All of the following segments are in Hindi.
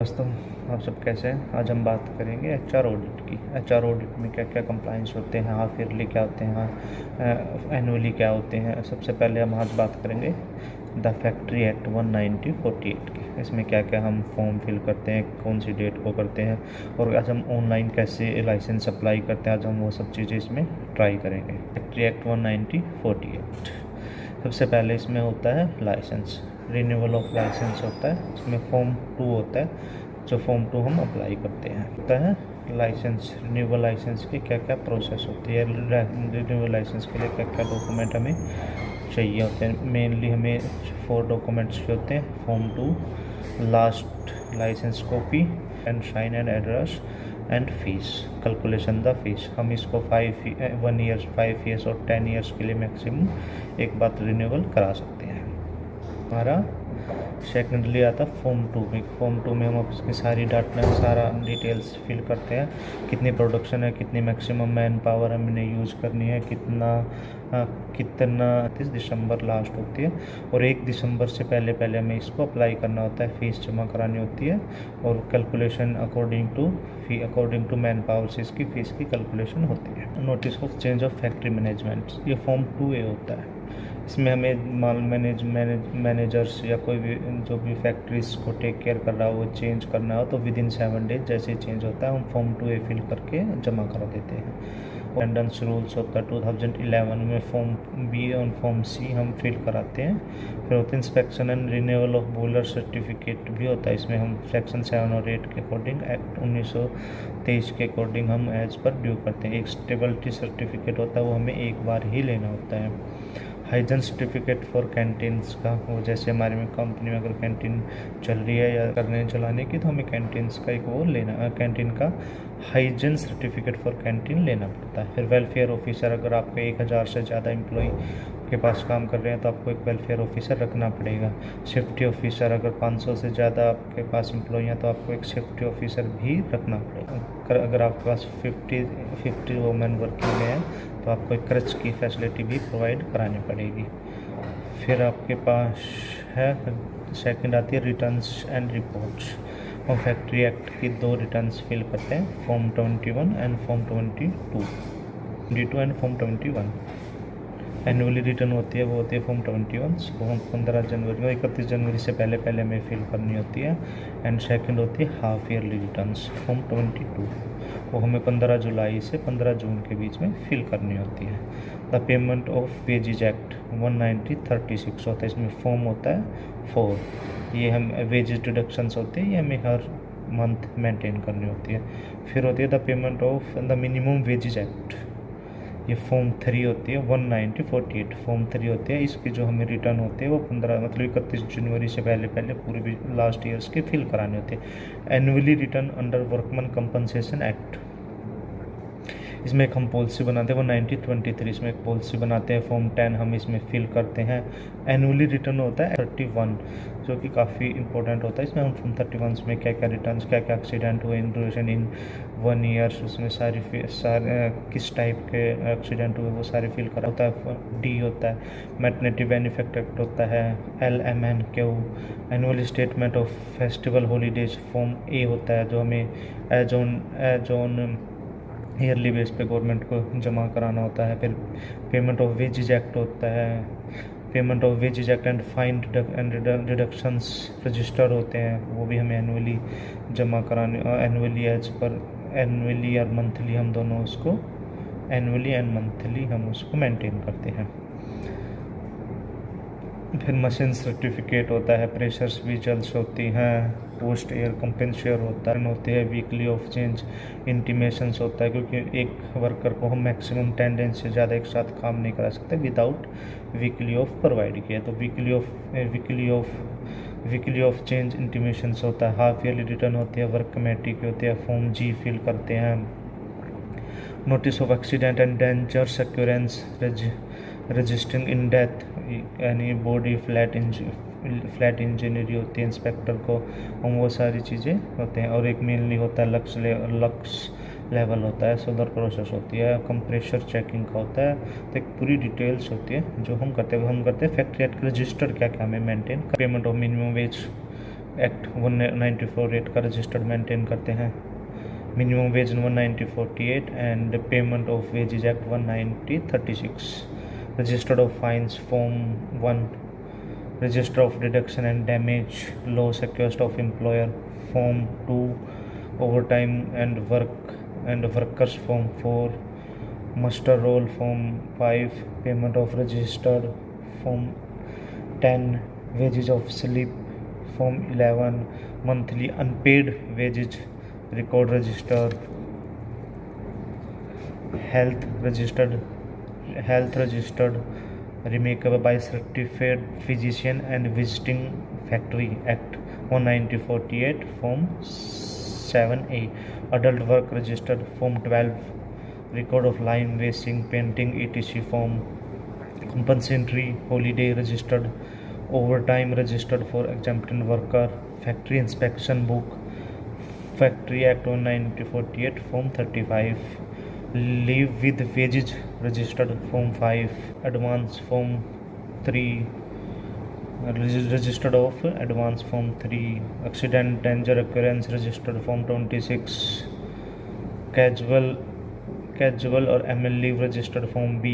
दोस्तों, आप सब कैसे हैं। आज हम बात करेंगे एचआर ऑडिट की। एचआर ऑडिट में क्या क्या कंप्लाइंस होते हैं, हाफ ईयरली क्या होते हैं, एनुअली क्या होते हैं। सबसे पहले हम आज बात करेंगे द फैक्ट्री एक्ट 1948 की। इसमें क्या क्या हम फॉर्म फिल करते हैं, कौन सी डेट को करते हैं, और आज हम ऑनलाइन कैसे लाइसेंस अप्लाई करते हैं। आज हम वो सब चीज़ें इसमें ट्राई करेंगे। फैक्ट्री एक्ट 1948 सबसे पहले इसमें होता है लाइसेंस, रिन्यूअल ऑफ लाइसेंस होता है। इसमें फॉर्म 2 होता है, जो फॉर्म 2 हम अप्लाई करते हैं। होता है लाइसेंस, रिन्यूअल लाइसेंस की क्या क्या प्रोसेस होती है, रिन्यूअल लाइसेंस के लिए क्या क्या डॉक्यूमेंट हमें चाहिए होते हैं। मेनली हमें 4 डॉक्यूमेंट्स होते हैं। Form 2, last licence copy and sign and address and fees, calculation the fees. हम इसको 1 ईयर्स, 5 ईयर्स और 10 ईयर्स के लिए मैक्सिमम एक बार रिन्यूअल करा सकते हैं। हमारा सेकेंडली आता फॉर्म 2 में। फॉर्म 2 में हम उसकी सारी डाटा, सारा डिटेल्स फिल करते हैं। कितनी प्रोडक्शन है, कितनी मैक्सिमम मैन पावर हमने यूज़ करनी है, कितना 30 दिसंबर लास्ट होती है, और 1 दिसंबर से पहले पहले हमें इसको अप्लाई करना होता है, फीस जमा करानी होती है, और calculation according to man power से इसकी फ़ीस की कैलकुलेशन होती है। Notice of change of factory management, ये फॉर्म 2A होता है। इसमें हमें माल मैनेजर्स या कोई भी जो भी फैक्ट्रीज को टेक केयर कर रहा हो, वो चेंज करना हो तो विद इन 7 डेज जैसे ही चेंज होता है हम फॉर्म 2A फिल करके जमा करा देते हैं। अटेंडेंस रूल्स होता है 2011 में। फॉर्म B और फॉर्म C हम फिल कराते हैं। फिर होता है inspection and renewal of boiler certificate भी होता है। इसमें हम सेक्शन 7 और 8 के अकॉर्डिंग, एक्ट 1923 के अकॉर्डिंग हम एज पर ड्यू करते हैं। एक स्टेबिलिटी सर्टिफिकेट होता है, वो हमें एक बार ही लेना होता है। हाइजीन सर्टिफिकेट फॉर कैंटीन्स का, वो जैसे हमारे में कंपनी में अगर कैंटीन चल रही है या करने चलाने की, तो हमें कैंटीन्स का एक वो लेना, कैंटीन का हाइजीन सर्टिफिकेट फॉर कैंटीन लेना पड़ता है। फिर वेलफेयर ऑफिसर, अगर आपके 1000 से ज़्यादा एम्प्लॉई के पास काम कर रहे हैं तो आपको एक वेलफेयर ऑफिसर रखना पड़ेगा। सेफ्टी ऑफिसर, अगर 500 से ज़्यादा आपके पास एम्प्लॉई हैं तो आपको एक सेफ्टी ऑफिसर भी रखना पड़ेगा। अगर आपके पास 50 वोमेन वर्किंग में है तो आपको एक क्रच की फैसिलिटी भी प्रोवाइड करानी पड़ेगी। फिर आपके पास है सेकंड आती है रिटर्न्स एंड रिपोर्ट्स। हम फैक्ट्री एक्ट की 2 रिटर्न्स फिल करते हैं, form 21 and form 22 and form 21। Annually return होती है, वो होती है फॉर्म 21, वो हम 15 जनवरी और 31 जनवरी से पहले पहले हमें फिल करनी होती है। एंड सेकंड होती है हाफ ईयरली रिटर्न्स, फॉर्म 22, वो हमें 15 जुलाई से 15 जून के बीच में फिल करनी होती है। The payment of wages act 1936 होता है। इसमें फॉर्म होता है 4, ये हम वेजेज डिडक्शंस होते हैं, ये हमें हर मंथ मेंटेन करनी होती है। फिर होती है the payment of the minimum wages act, ये फॉर्म 3 होती है 1948, फॉर्म 3 होती है। इसकी जो हमें रिटर्न होते हैं वो 15 मतलब 31 जनवरी से पहले पहले पूरे भी लास्ट ईयर्स के फिल कराने होते हैं। Annually return under workman compensation act, इसमें एक हम पॉलिसी बनाते हैं, वो 1923 इसमें एक पॉलिसी बनाते हैं। फॉर्म 10 हम इसमें फिल करते हैं। एनुअली रिटर्न होता है 31, जो कि काफ़ी इंपॉर्टेंट होता है। इसमें हम फॉर्म 31 में क्या क्या रिटर्न्स, क्या क्या एक्सीडेंट हुए इन ड्यूरेशन इन 1 ईयर्स, उसमें सारे किस टाइप के एक्सीडेंट हुए वो सारे फिल करा होता है। D होता है मैटरनिटी बेनिफिट एक्ट होता है, LMNQ annual statement of festival holidays, form A होता है, जो हमें एज ऑन ईयरली बेस पे गवर्नमेंट को जमा कराना होता है। फिर पेमेंट ऑफ वेजेज एक्ट होता है, payment of wages act and fine and deductions register होते हैं, वो भी हमें एनुअली जमा कराने, एनुअली एज पर एनुअली और मंथली हम दोनों उसको एनुअली एंड मंथली हम उसको मेंटेन करते हैं। फिर मशीन सर्टिफिकेट होता है, प्रेशर्स विजल्स होती हैं, पोस्ट एयर कंपेंसेयर होती है, वीकली ऑफ चेंज इंटीमेशंस होता है, क्योंकि एक वर्कर को हम मैक्सिमम 10 दिन से ज़्यादा एक साथ काम नहीं करा सकते विदाउट वीकली ऑफ प्रोवाइड किया। तो वीकली ऑफ चेंज इंटीमेशंस होता है। हाफ ईयरली रिटर्न होती है, वर्क कमेटी की होती है, फॉर्म G फिल करते हैं। Notice of accident and dangers occurrence registering in death, यानी बॉडी फ्लैट इंजरी होती है इंस्पेक्टर को, हम वो सारी चीज़ें होते हैं। और एक मेनली होता है लक्स लेवल होता है, सदर प्रोसेस होती है, कंप्रेशर चेकिंग का होता है। तो एक पूरी डिटेल्स होती है जो हम करते हैं। फैक्ट्री एक्ट रजिस्टर क्या क्या हमें maintain, payment of minimum wage act 1948 का रजिस्टर्ड मेंटेन करते हैं। Minimum wage 1948 and payment of wages act 1936। Registered of fines form 1। Register of deduction and damage law secures of employer form 2। Overtime and workers form 4। Muster roll form 5। Payment of registered form 10। Wages of slip form 11। Monthly unpaid wages record register. Health registered remarkable by certified physician and visiting factory act 1948 form 7A। adult work registered form 12। record of line wasting painting etc form। compensatory holiday registered। overtime registered for exempted worker। factory inspection book factory act 1948 form 35। leave with wages registered form 5। advance form 3। registered of advance form 3। accident danger occurrence registered form 26। casual or ML leave registered form B।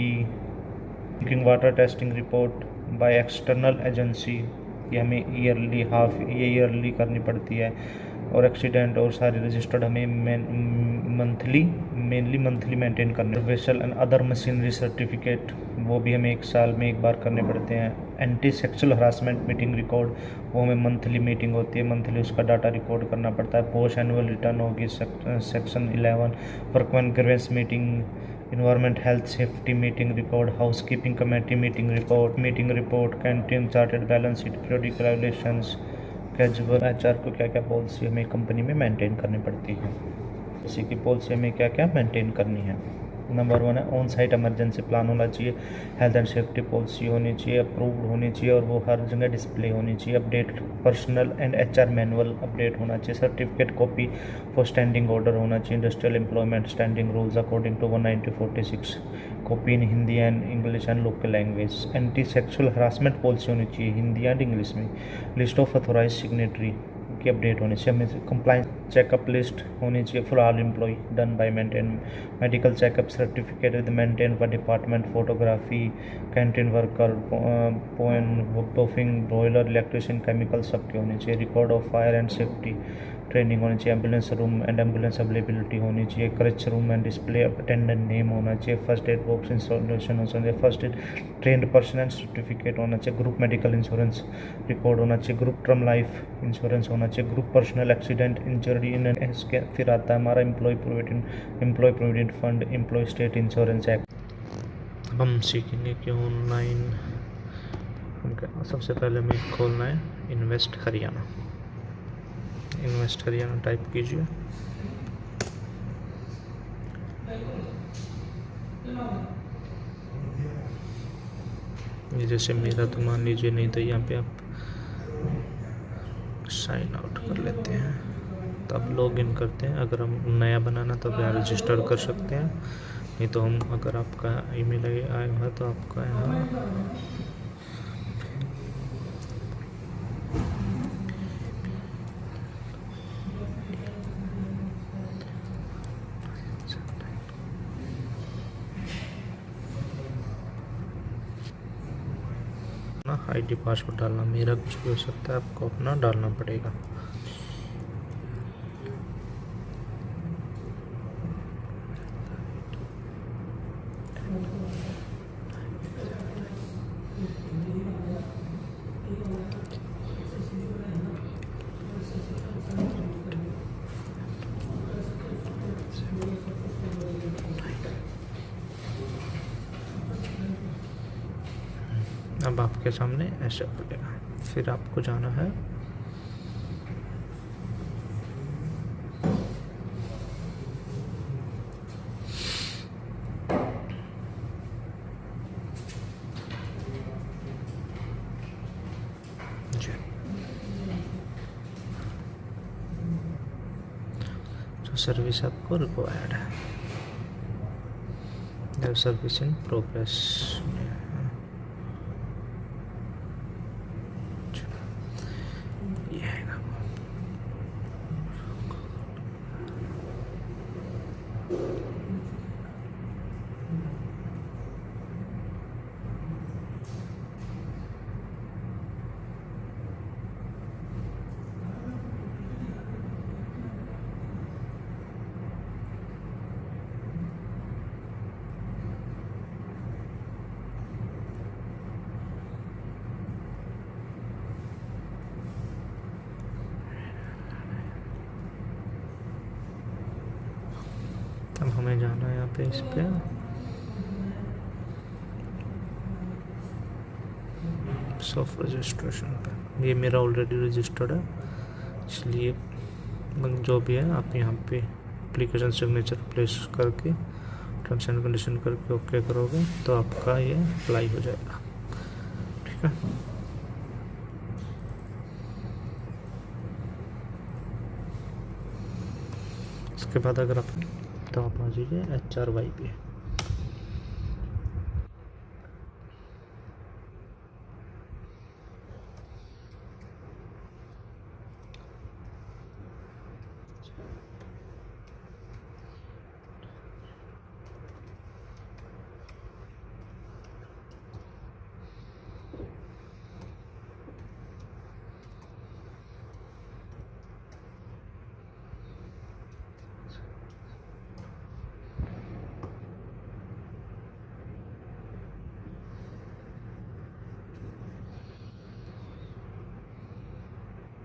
drinking water testing report by external agency ये हमें ईयरली करनी पड़ती है। और एक्सीडेंट और सारी रजिस्टर्ड हमें मेनली मंथली मेंटेन करने। Vessel and other machinery certificate वो भी हमें 1 साल में 1 बार करने पड़ते हैं। Anti sexual harassment meeting record वो हमें मंथली मीटिंग होती है, मंथली उसका डाटा रिकॉर्ड करना पड़ता है। पोस्ट एनुअल रिटर्न होगी section 11। Workman grievance meeting, environment health safety meeting record, housekeeping committee meeting report, canteen chartered balance sheet, periodic regulations. Casual HR को क्या क्या पॉलिसी हमें कंपनी में मेंटेन करनी पड़ती है। इसी की पॉलिसी हमें क्या क्या मेंटेन करनी है। नंबर 1 है ऑन साइट इमरजेंसी प्लान होना चाहिए। हेल्थ एंड सेफ्टी पॉलिसी होनी चाहिए, अप्रूव्ड होनी चाहिए और वो हर जगह डिस्प्ले होनी चाहिए। Update personal and HR manual update होना चाहिए। Certificate copy for standing order होना चाहिए। Industrial employment standing rules according to 1946 copy in Hindi and English and local language. Anti sexual harassment policy होनी चाहिए हिंदी एंड इंग्लिश में। लिस्ट ऑफ अथोराइज सिग्नेटरी की अपडेट होनी चाहिए। हमें कंप्लाइंस चेकअप लिस्ट होनी चाहिए for all employ done by maintain. Medical checkup certificate with maintain by department. Photography, canteen worker, buffing, boiler, electrician, chemical सबके होनी चाहिए। Record of fire and safety training होनी चाहिए। Ambulance room and ambulance availability होनी चाहिए। Creche room and display attendant name होना चाहिए। फर्स्ट एड बॉक्स इंस्टॉलेशन होना चाहिए। First aid trained person and certificate होना चाहिए। ग्रुप मेडिकल इंश्योरेंस रिकॉर्ड होना चाहिए। ग्रुप टर्म लाइफ इंश्योरेंस होना चाहिए। Group personal accident injury in इसके फिर आता है हमारा employ provident fund, employ state insurance act. हम सीखेंगे कि ऑनलाइन सबसे पहले हमें खोलना है invest Haryana. Invest Haryana type कीजिए। ये जैसे मेरा तो मान लीजिए नहीं, तो यहाँ पे आप साइन आउट कर लेते हैं, तब लॉग इन करते हैं। अगर हम नया बनाना तो यहाँ रजिस्टर कर सकते हैं, नहीं तो हम अगर आपका ईमेल आया है तो आपका यहाँ ID पासवर्ड डालना, मेरा कुछ भी हो सकता है, आपको अपना डालना पड़ेगा। अब आपके सामने ऐसे खुलेगा, फिर आपको जाना है जो सर्विस आपको रिक्वायर्ड है, सर्विस इन प्रोग्रेस। अब हमें जाना है यहाँ पे इस पे सॉफ्ट रजिस्ट्रेशन पे। ये मेरा ऑलरेडी रजिस्टर्ड है, इसलिए जो भी है आप यहाँ पे एप्लीकेशन सिग्नेचर प्लेस करके टर्म्स एंड कंडीशन करके ओके करोगे तो आपका ये अप्लाई हो जाएगा। ठीक है, इसके बाद अगर आप तो आप आ जाइए HRY पे।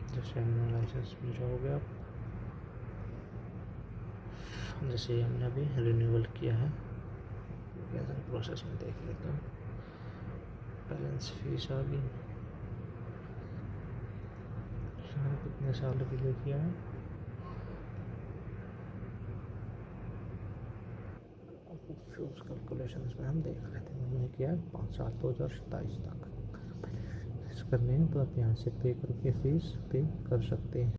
जैसे हमने लाइसेंस में जाओगे आप, जैसे हमने अभी रिन्यूअल किया है, प्रोसेस में देख लेते हैं। बैलेंस फीस आ गई, कितने साल के लिए किया है, फ्यूज कैलकुलेशंस में हम देख लेते हैं। हमने किया है 5/7/2027 तक करने हैं, तो आप यहाँ से पे करके फीस पे कर सकते हैं।